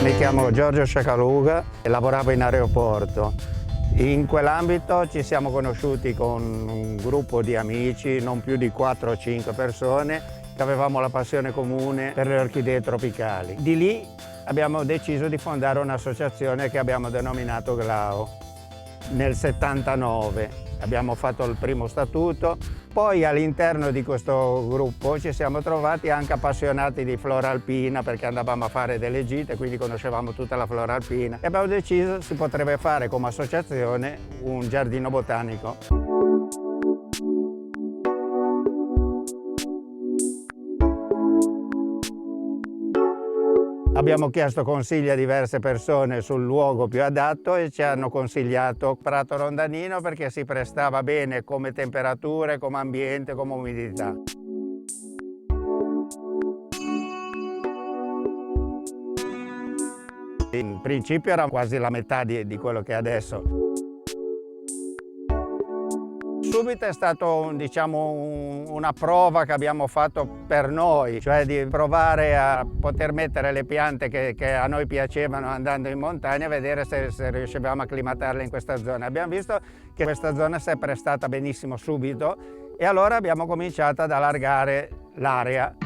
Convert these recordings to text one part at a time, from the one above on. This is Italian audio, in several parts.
Mi chiamo Giorgio Sciacaluga e lavoravo in aeroporto. In quell'ambito ci siamo conosciuti con un gruppo di amici, non più di 4 o 5 persone, che avevamo la passione comune per le orchidee tropicali. Di lì abbiamo deciso di fondare un'associazione che abbiamo denominato GLAO. Nel 79 abbiamo fatto il primo statuto, poi all'interno di questo gruppo ci siamo trovati anche appassionati di flora alpina perché andavamo a fare delle gite, quindi conoscevamo tutta la flora alpina e abbiamo deciso che si potrebbe fare come associazione un giardino botanico. Abbiamo chiesto consigli a diverse persone sul luogo più adatto e ci hanno consigliato Prato Rondanino perché si prestava bene come temperature, come ambiente, come umidità. In principio era quasi la metà di quello che è adesso. Subito è stato, diciamo, una prova che abbiamo fatto per noi, cioè di provare a poter mettere le piante che a noi piacevano andando in montagna e vedere se riuscivamo a acclimatarle in questa zona. Abbiamo visto che questa zona si è prestata benissimo subito e allora abbiamo cominciato ad allargare l'area.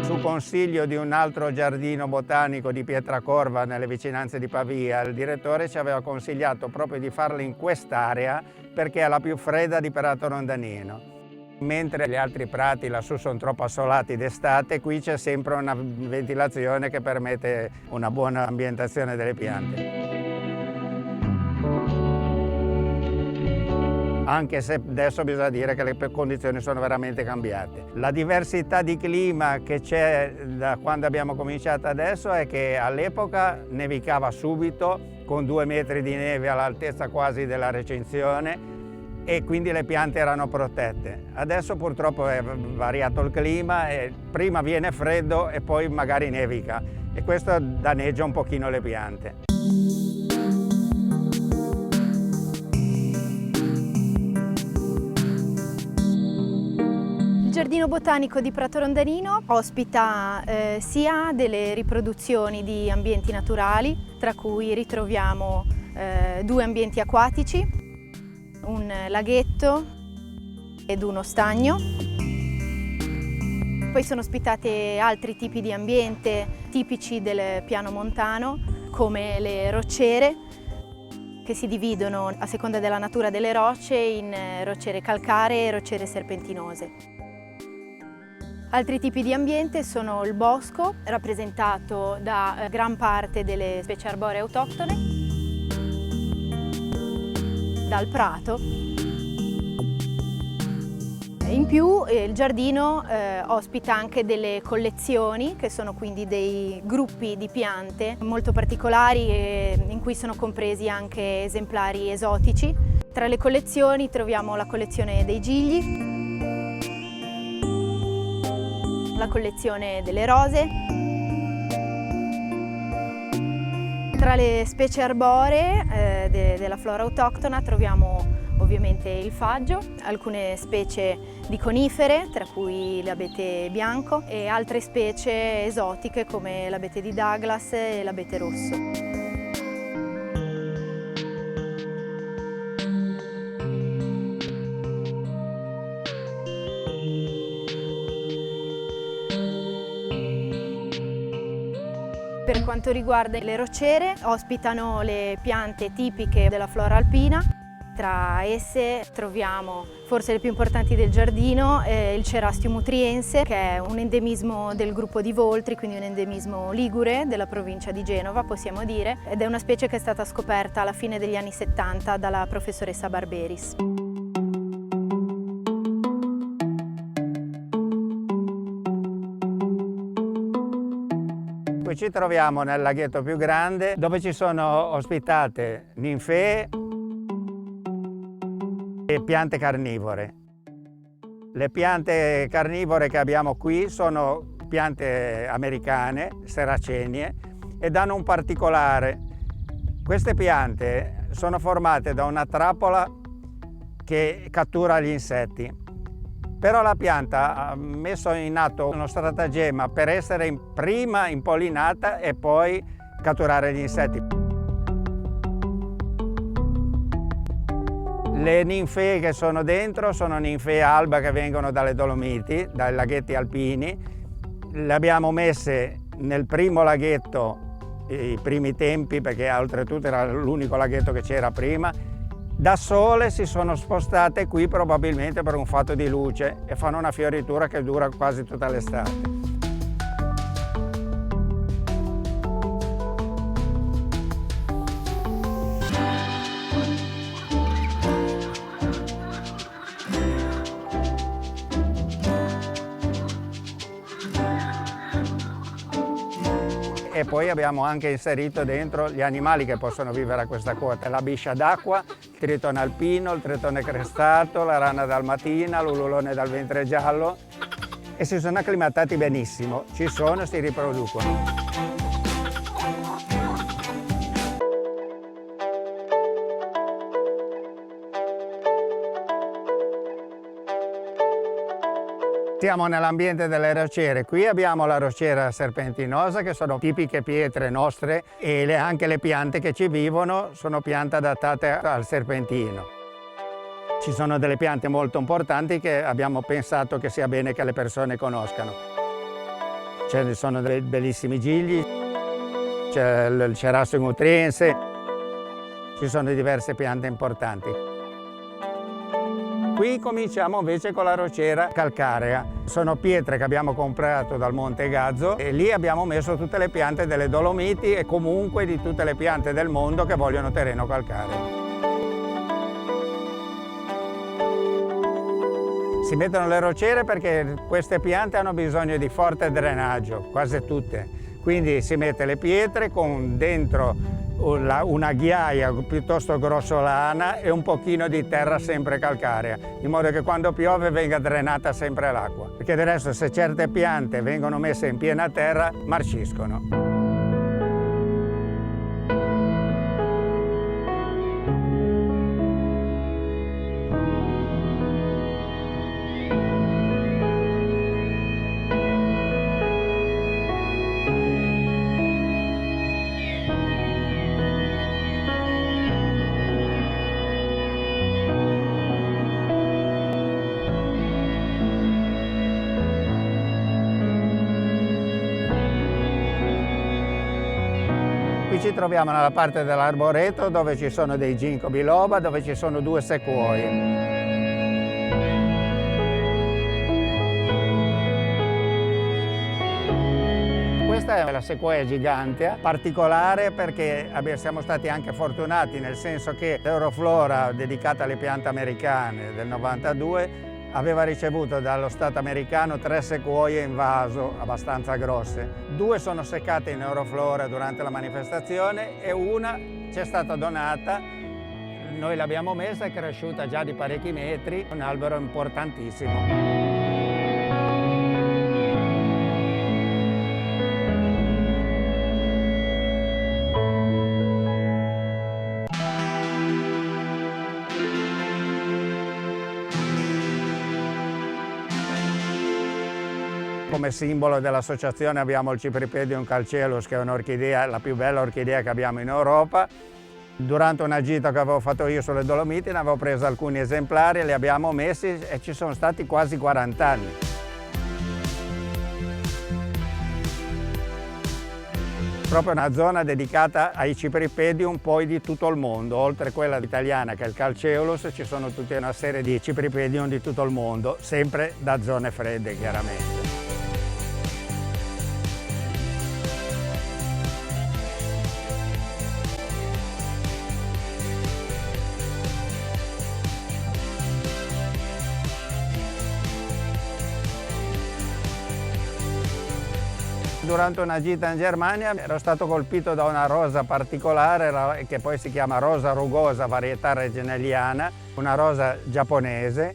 Su consiglio di un altro giardino botanico di Pietracorva nelle vicinanze di Pavia, il direttore ci aveva consigliato proprio di farlo in quest'area perché è la più fredda di Prato Rondanino. Mentre gli altri prati lassù sono troppo assolati d'estate, qui c'è sempre una ventilazione che permette una buona ambientazione delle piante. Anche se adesso bisogna dire che le condizioni sono veramente cambiate. La diversità di clima che c'è da quando abbiamo cominciato adesso è che all'epoca nevicava subito, con 2 metri di neve all'altezza quasi della recinzione e quindi le piante erano protette. Adesso purtroppo è variato il clima e prima viene freddo e poi magari nevica e questo danneggia un pochino le piante. Il Giardino Botanico di Prato Rondanino ospita sia delle riproduzioni di ambienti naturali, tra cui ritroviamo 2 ambienti acquatici, un laghetto ed uno stagno. Poi sono ospitate altri tipi di ambiente tipici del piano montano, come le rocciere, che si dividono a seconda della natura delle rocce in rocciere calcaree e rocciere serpentinose. Altri tipi di ambiente sono il bosco, rappresentato da gran parte delle specie arboree autoctone, dal prato. In più il giardino ospita anche delle collezioni, che sono quindi dei gruppi di piante molto particolari in cui sono compresi anche esemplari esotici. Tra le collezioni troviamo la collezione dei gigli, la collezione delle rose. Tra le specie arboree della flora autoctona troviamo ovviamente il faggio, alcune specie di conifere, tra cui l'abete bianco, e altre specie esotiche come l'abete di Douglas e l'abete rosso. Per quanto riguarda le rocciere, ospitano le piante tipiche della flora alpina. Tra esse troviamo forse le più importanti del giardino, il Cerastium utriense, che è un endemismo del gruppo di Voltri, quindi un endemismo ligure della provincia di Genova, possiamo dire, ed è una specie che è stata scoperta alla fine degli anni 70 dalla professoressa Barberis. Qui ci troviamo nel laghetto più grande dove ci sono ospitate ninfee e piante carnivore. Le piante carnivore che abbiamo qui sono piante americane, serracenie, ed hanno un particolare. Queste piante sono formate da una trappola che cattura gli insetti. Però la pianta ha messo in atto uno stratagemma per essere prima impollinata e poi catturare gli insetti. Le ninfee che sono dentro sono ninfee alba che vengono dalle Dolomiti, dai laghetti alpini. Le abbiamo messe nel primo laghetto i primi tempi, perché oltretutto era l'unico laghetto che c'era prima. Da sole si sono spostate qui probabilmente per un fatto di luce e fanno una fioritura che dura quasi tutta l'estate. E poi abbiamo anche inserito dentro gli animali che possono vivere a questa quota: la biscia d'acqua, il tritone alpino, il tritone crestato, la rana dalmatina, l'ululone dal ventre giallo, e si sono acclimatati benissimo, ci sono e si riproducono. Siamo nell'ambiente delle rocciere. Qui abbiamo la rocciera serpentinosa, che sono tipiche pietre nostre, e anche le piante che ci vivono sono piante adattate al serpentino. Ci sono delle piante molto importanti che abbiamo pensato che sia bene che le persone conoscano. Ce ne sono dei bellissimi gigli, c'è il cerasso nutriense, ci sono diverse piante importanti. Qui cominciamo invece con la rocciera calcarea. Sono pietre che abbiamo comprato dal Monte Gazzo e lì abbiamo messo tutte le piante delle Dolomiti e comunque di tutte le piante del mondo che vogliono terreno calcareo. Si mettono le rocciere perché queste piante hanno bisogno di forte drenaggio, quasi tutte. Quindi si mette le pietre con dentro una ghiaia piuttosto grossolana e un pochino di terra sempre calcarea, in modo che quando piove venga drenata sempre l'acqua. Perché del resto, se certe piante vengono messe in piena terra, marciscono. Qui ci troviamo nella parte dell'arboreto dove ci sono dei ginkgo biloba, dove ci sono 2 sequoie. Questa è la sequoia gigantea, particolare perché siamo stati anche fortunati, nel senso che l'Euroflora dedicata alle piante americane del 92 aveva ricevuto dallo Stato americano 3 sequoie in vaso abbastanza grosse. 2 sono seccate in Euroflora durante la manifestazione e una ci è stata donata. Noi l'abbiamo messa, è cresciuta già di parecchi metri, un albero importantissimo. Come simbolo dell'associazione abbiamo il Cypripedium calceolus, che è un'orchidea, la più bella orchidea che abbiamo in Europa. Durante una gita che avevo fatto io sulle Dolomiti ne avevo preso alcuni esemplari, li abbiamo messi e ci sono stati quasi 40 anni. Proprio una zona dedicata ai Cypripedium poi di tutto il mondo, oltre a quella italiana che è il calceolus, ci sono tutta una serie di Cypripedium di tutto il mondo, sempre da zone fredde chiaramente. Durante una gita in Germania ero stato colpito da una rosa particolare che poi si chiama rosa rugosa, varietà reginelliana, una rosa giapponese,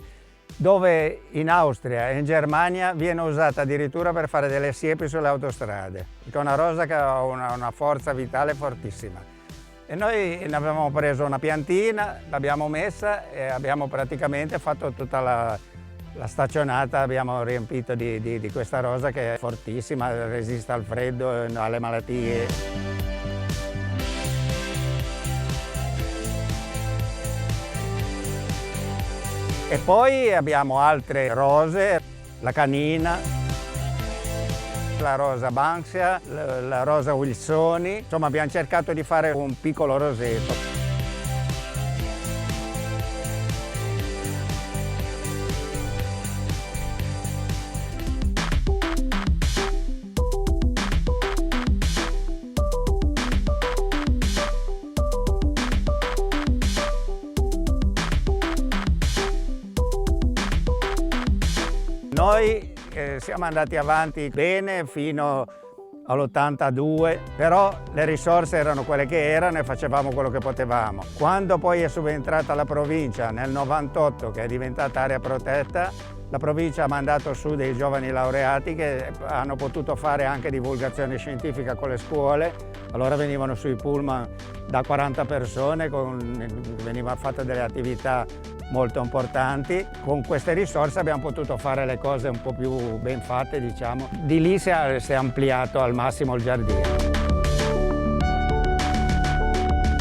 dove in Austria e in Germania viene usata addirittura per fare delle siepi sulle autostrade, perché è una rosa che ha una forza vitale fortissima. E noi ne avevamo preso una piantina, l'abbiamo messa e abbiamo praticamente fatto tutta La staccionata abbiamo riempito di questa rosa che è fortissima, resiste al freddo e alle malattie. E poi abbiamo altre rose, la canina, la rosa Banksia, la rosa Wilsoni. Insomma, abbiamo cercato di fare un piccolo roseto. Noi siamo andati avanti bene fino all'82, però le risorse erano quelle che erano e facevamo quello che potevamo. Quando poi è subentrata la provincia nel 98, che è diventata area protetta, la provincia ha mandato su dei giovani laureati che hanno potuto fare anche divulgazione scientifica con le scuole. Allora venivano sui pullman da 40 persone, venivano fatte delle attività molto importanti. Con queste risorse abbiamo potuto fare le cose un po' più ben fatte, diciamo. Di lì si è ampliato al massimo il giardino.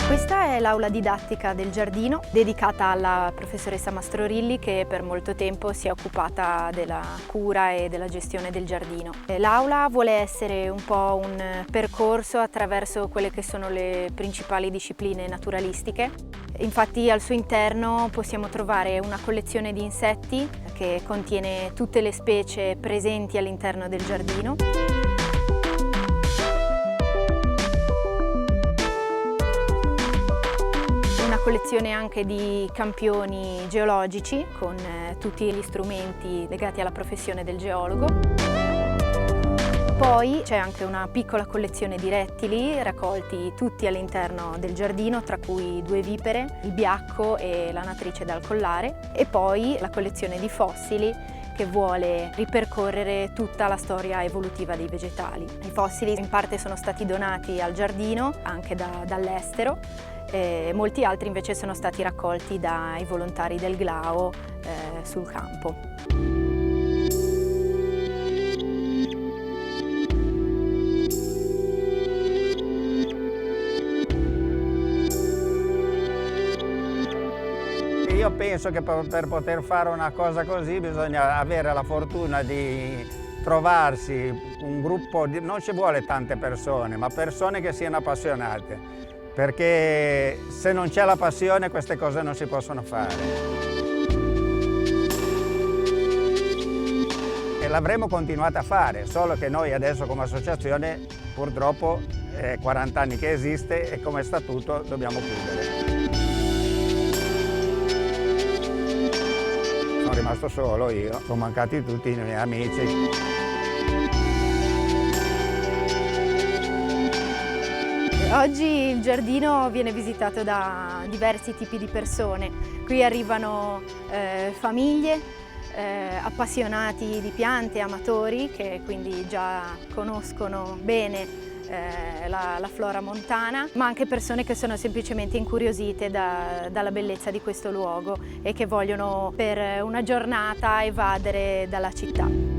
Questa è l'aula didattica del giardino, dedicata alla professoressa Mastrorilli, che per molto tempo si è occupata della cura e della gestione del giardino. L'aula vuole essere un po' un percorso attraverso quelle che sono le principali discipline naturalistiche. Infatti al suo interno possiamo trovare una collezione di insetti che contiene tutte le specie presenti all'interno del giardino. Una collezione anche di campioni geologici con tutti gli strumenti legati alla professione del geologo. Poi c'è anche una piccola collezione di rettili raccolti tutti all'interno del giardino, tra cui 2 vipere, il biacco e la natrice dal collare, e poi la collezione di fossili che vuole ripercorrere tutta la storia evolutiva dei vegetali. I fossili in parte sono stati donati al giardino anche dall'estero, e molti altri invece sono stati raccolti dai volontari del GLAO sul campo. Io penso che per poter fare una cosa così bisogna avere la fortuna di trovarsi un gruppo, non ci vuole tante persone, ma persone che siano appassionate, perché se non c'è la passione queste cose non si possono fare. E l'avremmo continuata a fare, solo che noi adesso come associazione purtroppo è 40 anni che esiste e come statuto dobbiamo chiudere. Sono rimasto solo io, sono mancati tutti i miei amici. Oggi il giardino viene visitato da diversi tipi di persone. Qui arrivano famiglie, appassionati di piante, amatori che quindi già conoscono bene la flora montana, ma anche persone che sono semplicemente incuriosite dalla bellezza di questo luogo e che vogliono per una giornata evadere dalla città.